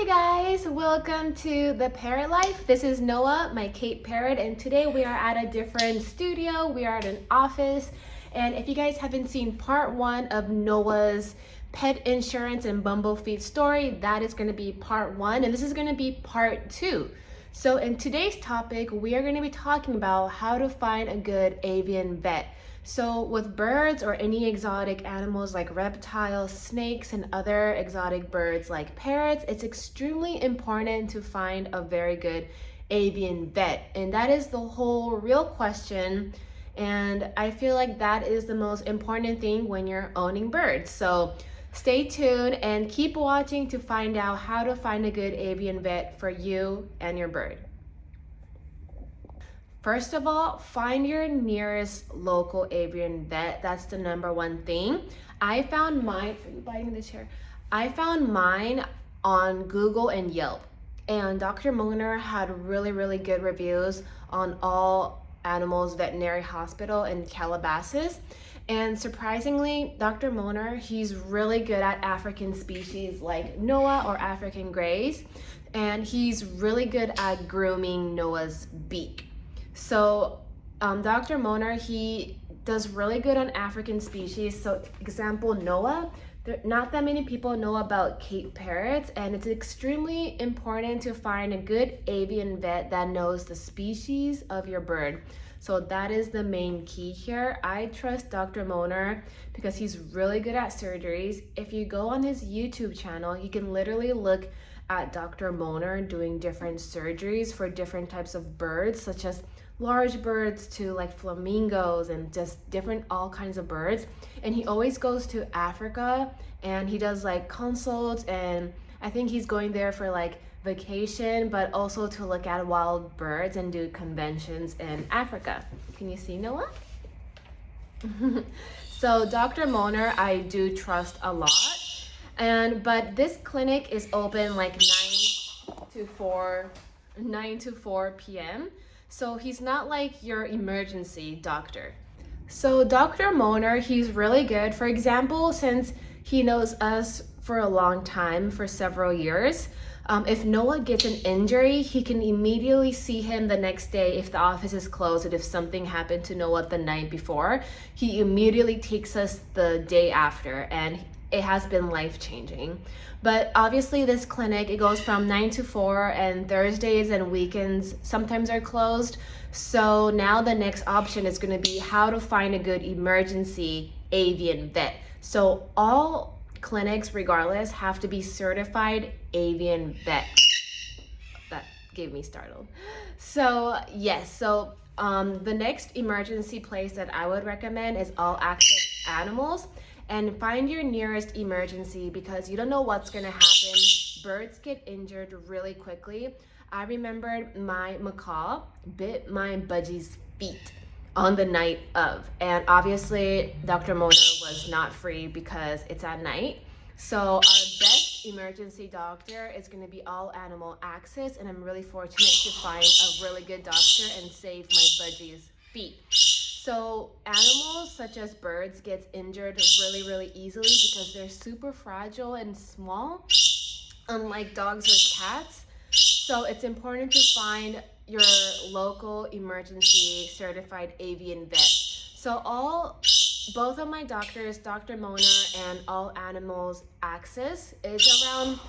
Hi guys, welcome to the Parrot Life. This is Noah, my Cape Parrot, and today we are at a different studio. We are at an office, and if you guys haven't seen part 1 of Noah's pet insurance and Bumblefeet story, that is going to be part 1, and this is going to be part 2. So in today's topic, we are going to be talking about how to find a good avian vet. So with birds or any exotic animals like reptiles, snakes, and other exotic birds like parrots, it's extremely important to find a very good avian vet. And that is the whole real question. And I feel like that is the most important thing when you're owning birds. So stay tuned and keep watching to find out how to find a good avian vet for you and your bird. First of all, find your nearest local avian vet. That's the number one thing. I found mine, are you biting the chair? I found mine on Google and Yelp. And Dr. Moner had really good reviews on All Animals Veterinary Hospital in Calabasas. And surprisingly, Dr. Moner, he's really good at African species like Noah or African greys. And he's really good at grooming Noah's beak. So Dr. Moner, he does really good on African species. So example, Noah, not that many people know about Cape parrots, and it's extremely important to find a good avian vet that knows the species of your bird. So that is the main key here. I trust Dr. Moner because he's really good at surgeries. If you go on his YouTube channel, you can literally look at Dr. Moner doing different surgeries for different types of birds, such as large birds to like flamingos and just different all kinds of birds. And he always goes to Africa and he does like consults, and I think he's going there for like vacation, but also to look at wild birds and do conventions in Africa. Can you see Noah? So Dr. Moner, I do trust a lot. But this clinic is open like 9 to 4 p.m. So he's not like your emergency doctor. So Dr. Moner, he's really good. For example, since he knows us for a long time, for several years, if Noah gets an injury, he can immediately see him the next day if the office is closed, and if something happened to Noah the night before, he immediately takes us the day after, and it has been life-changing. But obviously this clinic, it goes from 9 to 4, and Thursdays and weekends sometimes are closed. So now the next option is going to be how to find a good emergency avian vet. So all clinics, regardless, have to be certified avian vet. That gave me startled. So yes, so the next emergency place that I would recommend is All Access Animals. And find your nearest emergency because you don't know what's going to happen. Birds get injured really quickly. I remembered my macaw bit my budgie's feet on the night of. And obviously, Dr. Moner was not free because it's at night. So our best emergency doctor is going to be All Animal Access. And I'm really fortunate to find a really good doctor and save my budgie's feet. So animals such as birds get injured really easily because they're super fragile and small, unlike dogs or cats. So it's important to find your local emergency certified avian vet. So both of my doctors, Dr. Moner and All Animals Access, is around,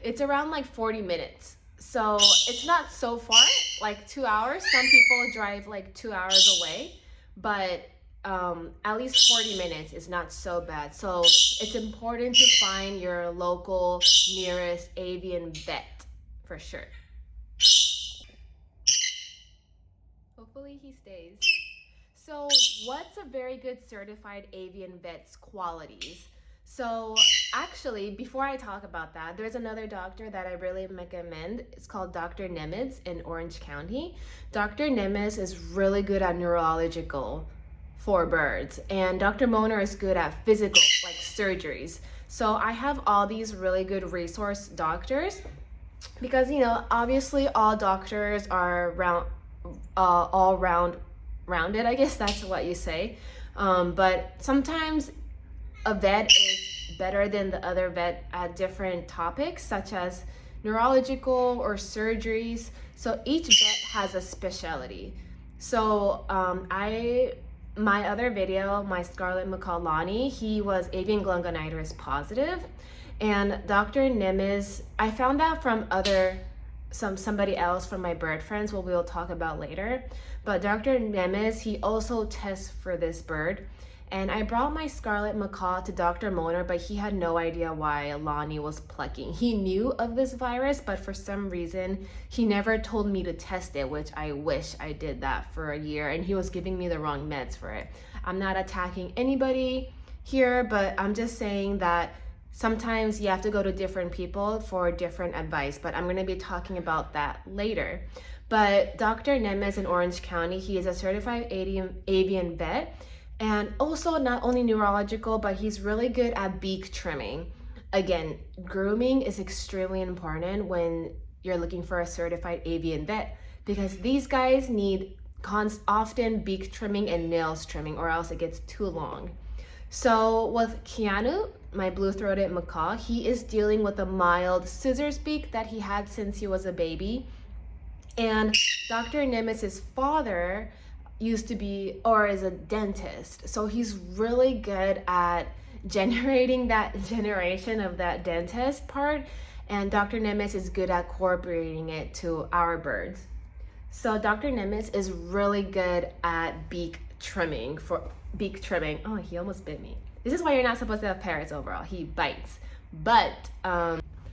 it's around like 40 minutes. So it's not so far, like 2 hours. Some people drive like 2 hours away, but at least 40 minutes is not so bad. So it's important to find your local nearest avian vet for sure. Hopefully he stays. So what's a very good certified avian vet's qualities? So actually, before I talk about that, there's another doctor that I really recommend. It's called Dr. Nemitz in Orange County. Dr. Nemitz is really good at neurological for birds, and Dr. Moner is good at physical, like surgeries. So I have all these really good resource doctors because, you know, obviously all doctors are rounded, I guess that's what you say. But sometimes a vet is better than the other vet at different topics, such as neurological or surgeries. So each vet has a specialty. So my other video, my Scarlet Macaw Lonnie, he was avian gluconitis positive, and Dr. Nimes, I found out from somebody else from my bird friends, what we'll talk about later. But Dr. Nimes, he also tests for this bird. And I brought my Scarlet Macaw to Dr. Moner, but he had no idea why Lonnie was plucking. He knew of this virus, but for some reason, he never told me to test it, which I wish I did that for a year, and he was giving me the wrong meds for it. I'm not attacking anybody here, but I'm just saying that sometimes you have to go to different people for different advice, but I'm gonna be talking about that later. But Dr. Nemes in Orange County, he is a certified avian vet, and also not only neurological, but he's really good at beak trimming. Again, grooming is extremely important when you're looking for a certified avian vet, because these guys need often beak trimming and nails trimming, or else it gets too long. So with Keanu, my blue-throated macaw, he is dealing with a mild scissors beak that he had since he was a baby. And Dr. Nemes's father used to be, or is a dentist, so he's really good at generating that generation of that dentist part, and Dr. Nemes is good at incorporating it to our birds. So Dr. Nemes is really good at beak trimming. Oh, he almost bit me. This is why you're not supposed to have parrots overall. He bites. But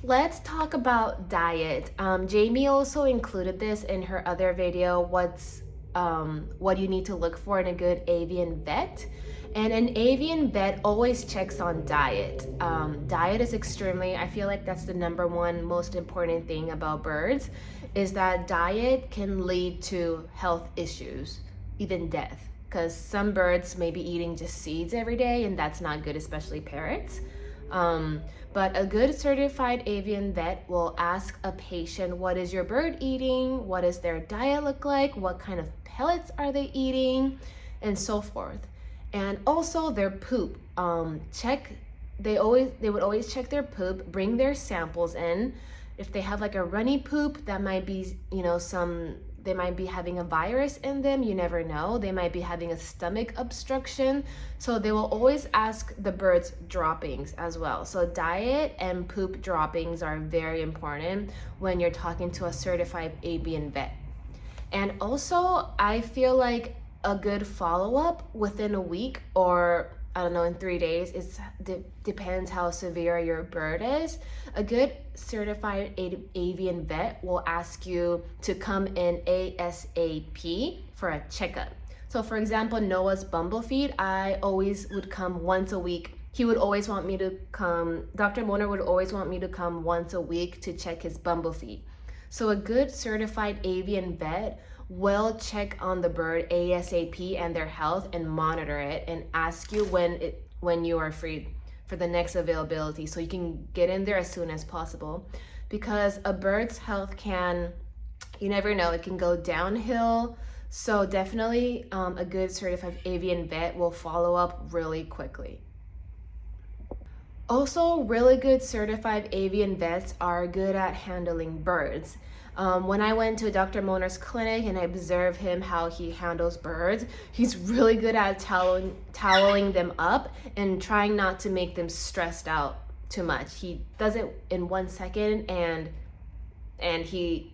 let's talk about diet. Jamie also included this in her other video, what you need to look for in a good avian vet. And an avian vet always checks on diet. Diet is I feel like that's the number one most important thing about birds, is that diet can lead to health issues, even death, because some birds may be eating just seeds every day, and that's not good, especially parrots. But a good certified avian vet will ask a patient, what is your bird eating? What does their diet look like? What kind of pellets are they eating? And so forth. And also their poop. They would always check their poop, bring their samples in. If they have like a runny poop, that might be, they might be having a virus in them, you never know. They might be having a stomach obstruction. So they will always ask the birds droppings as well. So diet and poop droppings are very important when you're talking to a certified avian vet. And also, I feel like a good follow-up within a week, or I don't know, in 3 days, depends how severe your bird is. A good certified avian vet will ask you to come in ASAP for a checkup. So for example, Noah's bumblefeed, I always would come once a week. He would always want me to come, Dr. Moner would always want me to come once a week to check his bumblefeed. So a good certified avian vet will check on the bird ASAP and their health and monitor it and ask you when you are free for the next availability, so you can get in there as soon as possible, because a bird's health you never know, it can go downhill. So definitely a good certified avian vet will follow up really quickly. Also, really good certified avian vets are good at handling birds. When I went to Dr. Moner's clinic and I observed him how he handles birds, he's really good at toweling them up and trying not to make them stressed out too much. He does it in 1 second, and he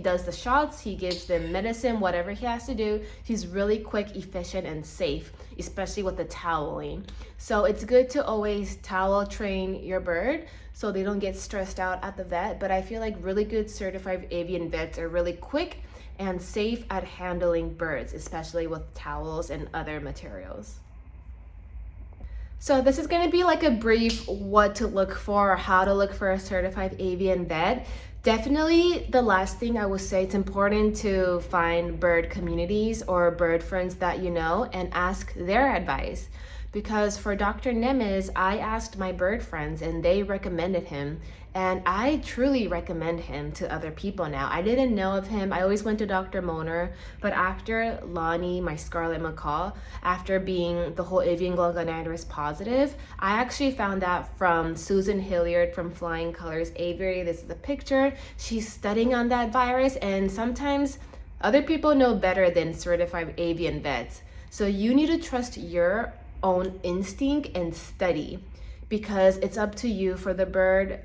does the shots, he gives them medicine, whatever he has to do. He's really quick, efficient, and safe, especially with the toweling. So it's good to always towel train your bird so they don't get stressed out at the vet. But I feel like really good certified avian vets are really quick and safe at handling birds, especially with towels and other materials. So this is going to be like a brief what to look for, or how to look for a certified avian vet. Definitely the last thing I would say, it's important to find bird communities or bird friends that you know and ask their advice, because for Dr. Nemes, I asked my bird friends and they recommended him. And I truly recommend him to other people now. I didn't know of him. I always went to Dr. Moner, but after Lonnie, my scarlet macaw, after being the whole avian gluconitis positive, I actually found out from Susan Hilliard from Flying Colors Aviary. This is the picture. She's studying on that virus, and sometimes other people know better than certified avian vets. So you need to trust your own instinct and study, because it's up to you for the bird.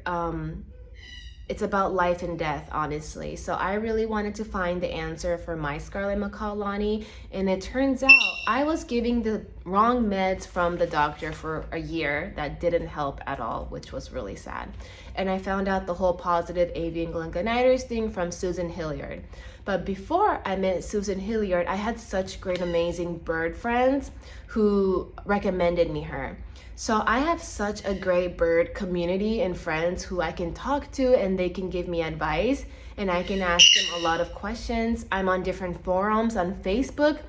It's about life and death, honestly. So I really wanted to find the answer for my scarlet macaw Lonnie, and it turns out I was giving the wrong meds from the doctor for a year that didn't help at all, which was really sad. And I found out the whole positive avian gluconitis thing from Susan Hilliard. But before I met Susan Hilliard, I had such great, amazing bird friends who recommended me her. So I have such a great bird community and friends who I can talk to, and they can give me advice, and I can ask them a lot of questions. I'm on different forums on Facebook.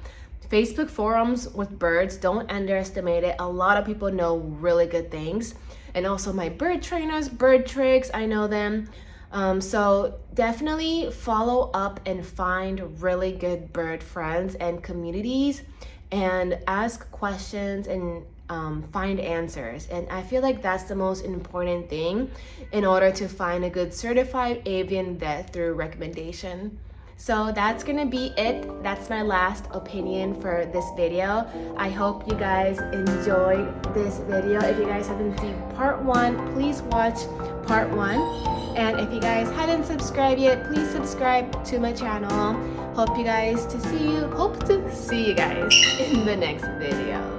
Facebook forums with birds, don't underestimate it. A lot of people know really good things. And also my bird trainers, bird tricks, I know them. So definitely follow up and find really good bird friends and communities, and ask questions and find answers. And I feel like that's the most important thing in order to find a good certified avian vet through recommendation. So that's gonna be it. That's my last opinion for this video. I hope you guys enjoyed this video. If you guys haven't seen part 1, please watch part 1. And if you guys haven't subscribed yet, please subscribe to my channel. Hope to see you guys in the next video.